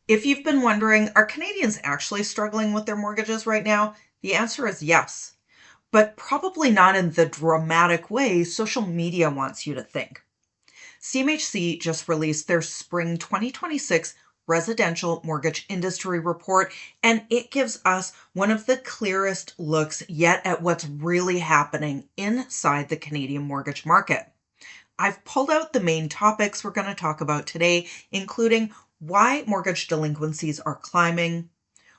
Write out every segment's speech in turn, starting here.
If you've been wondering, are Canadians actually struggling with their mortgages right now? The answer is yes, but probably not in the dramatic way social media wants you to think. CMHC just released their spring 2026 residential mortgage industry report, and it gives us one of the clearest looks yet at what's really happening inside the Canadian mortgage market. I've pulled out the main topics we're going to talk about today, including why mortgage delinquencies are climbing,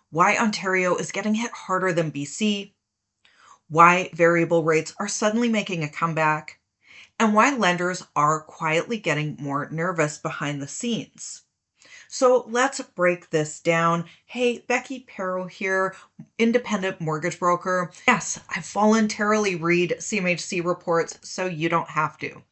why Ontario is getting hit harder than BC, why variable rates are suddenly making a comeback, and why lenders are quietly getting more nervous behind the scenes. So let's break this down. Hey, Becky Perro here, independent mortgage broker. Yes, I voluntarily read CMHC reports so you don't have to.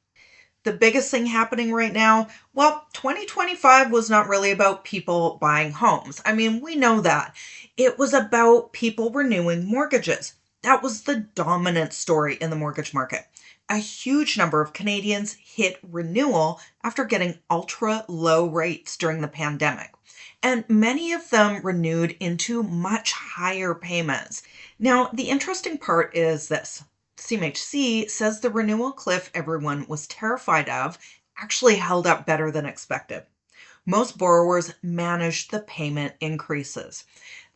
The biggest thing happening right now, well, 2025 was not really about people buying homes. I mean, we know that. It was about people renewing mortgages. That was the dominant story in the mortgage market. A huge number of Canadians hit renewal after getting ultra low rates during the pandemic. And many of them renewed into much higher payments. Now, the interesting part is this. CMHC says the renewal cliff everyone was terrified of actually held up better than expected. Most borrowers managed the payment increases.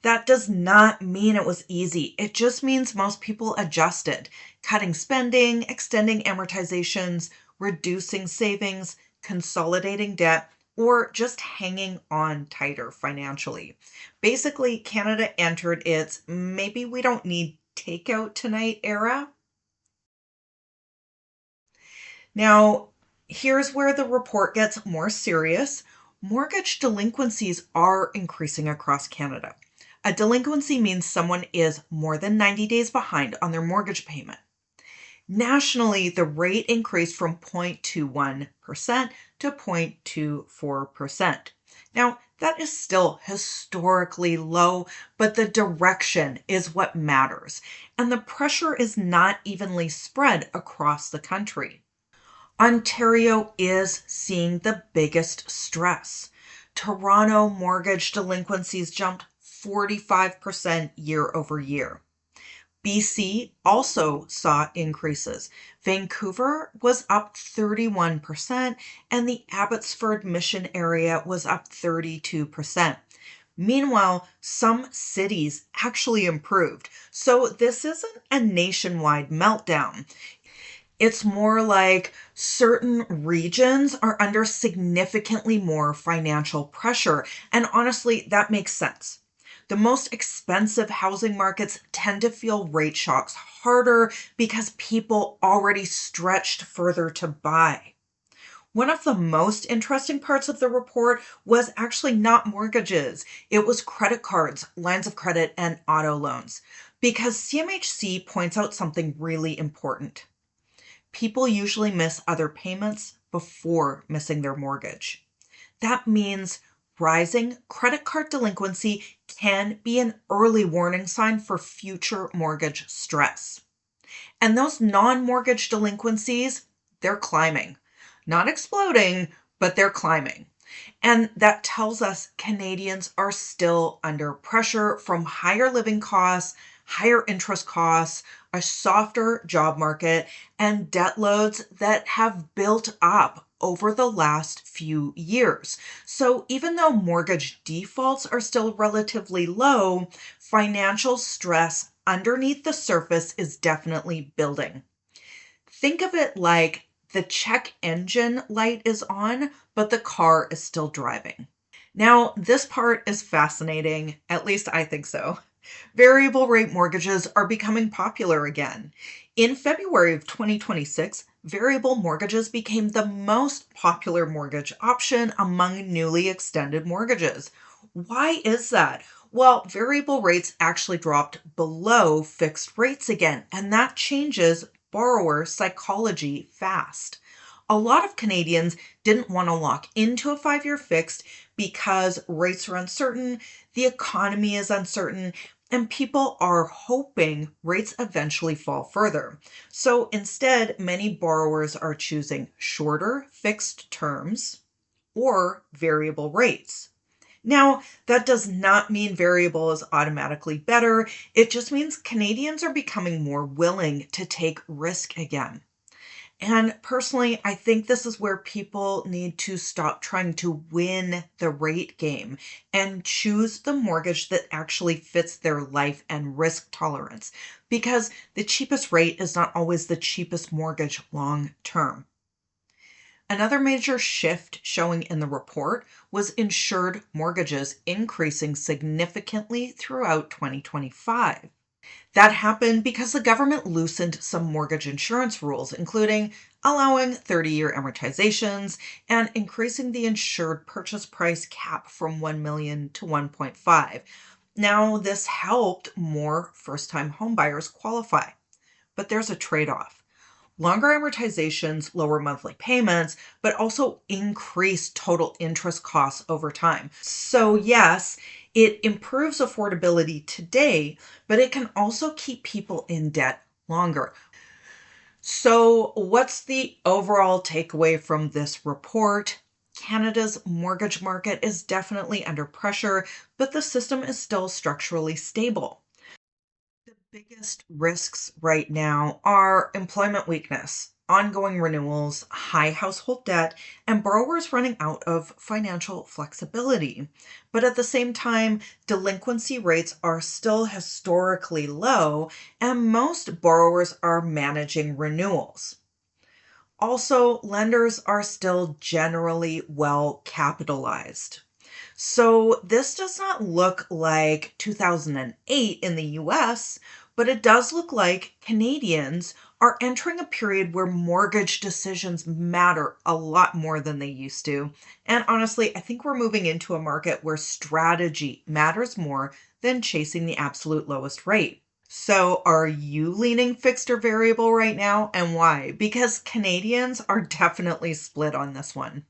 That does not mean it was easy. It just means most people adjusted, cutting spending, extending amortizations, reducing savings, consolidating debt, or just hanging on tighter financially. Basically, Canada entered its maybe we don't need takeout tonight era. Now, here's where the report gets more serious. Mortgage delinquencies are increasing across Canada. A delinquency means someone is more than 90 days behind on their mortgage payment. Nationally, the rate increased from 0.21% to 0.24%. Now, that is still historically low, but the direction is what matters, and the pressure is not evenly spread across the country. Ontario is seeing the biggest stress. Toronto mortgage delinquencies jumped 45% year over year. BC also saw increases. Vancouver was up 31%, and the Abbotsford Mission area was up 32%. Meanwhile, some cities actually improved. So this isn't a nationwide meltdown. It's more like certain regions are under significantly more financial pressure. And honestly, that makes sense. The most expensive housing markets tend to feel rate shocks harder because people already stretched further to buy. One of the most interesting parts of the report was actually not mortgages. It was credit cards, lines of credit, and auto loans. Because CMHC points out something really important. People usually miss other payments before missing their mortgage. That means rising credit card delinquency can be an early warning sign for future mortgage stress. And those non mortgage delinquencies, they're climbing. Not exploding, but they're climbing. And that tells us Canadians are still under pressure from higher living costs, higher interest costs, a softer job market, and debt loads that have built up over the last few years. So even though mortgage defaults are still relatively low, financial stress underneath the surface is definitely building. Think of it like the check engine light is on, but the car is still driving. Now, this part is fascinating, at least I think so. Variable rate mortgages are becoming popular again. In February of 2026, variable mortgages became the most popular mortgage option among newly extended mortgages. Why is that? Well, variable rates actually dropped below fixed rates again, and that changes borrower psychology fast. A lot of Canadians didn't want to lock into a 5 year fixed because rates are uncertain, the economy is uncertain, and people are hoping rates eventually fall further. So instead, many borrowers are choosing shorter fixed terms or variable rates. Now, that does not mean variable is automatically better. It just means Canadians are becoming more willing to take risk again. And personally, I think this is where people need to stop trying to win the rate game and choose the mortgage that actually fits their life and risk tolerance, because the cheapest rate is not always the cheapest mortgage long term. Another major shift showing in the report was insured mortgages increasing significantly throughout 2025. That happened because the government loosened some mortgage insurance rules, including allowing 30-year amortizations and increasing the insured purchase price cap from 1 million to 1.5. Now, this helped more first-time homebuyers qualify, but there's a trade-off. Longer amortizations lower monthly payments, but also increase total interest costs over time. So, yes, it improves affordability today, but it can also keep people in debt longer. So, what's the overall takeaway from this report? Canada's mortgage market is definitely under pressure, but the system is still structurally stable. The biggest risks right now are employment weakness, ongoing renewals, high household debt, and borrowers running out of financial flexibility. But at the same time, delinquency rates are still historically low, and most borrowers are managing renewals. Also, lenders are still generally well capitalized. So this does not look like 2008 in the US, but it does look like Canadians are entering a period where mortgage decisions matter a lot more than they used to. And honestly, I think we're moving into a market where strategy matters more than chasing the absolute lowest rate. So, are you leaning fixed or variable right now, and why? Because Canadians are definitely split on this one.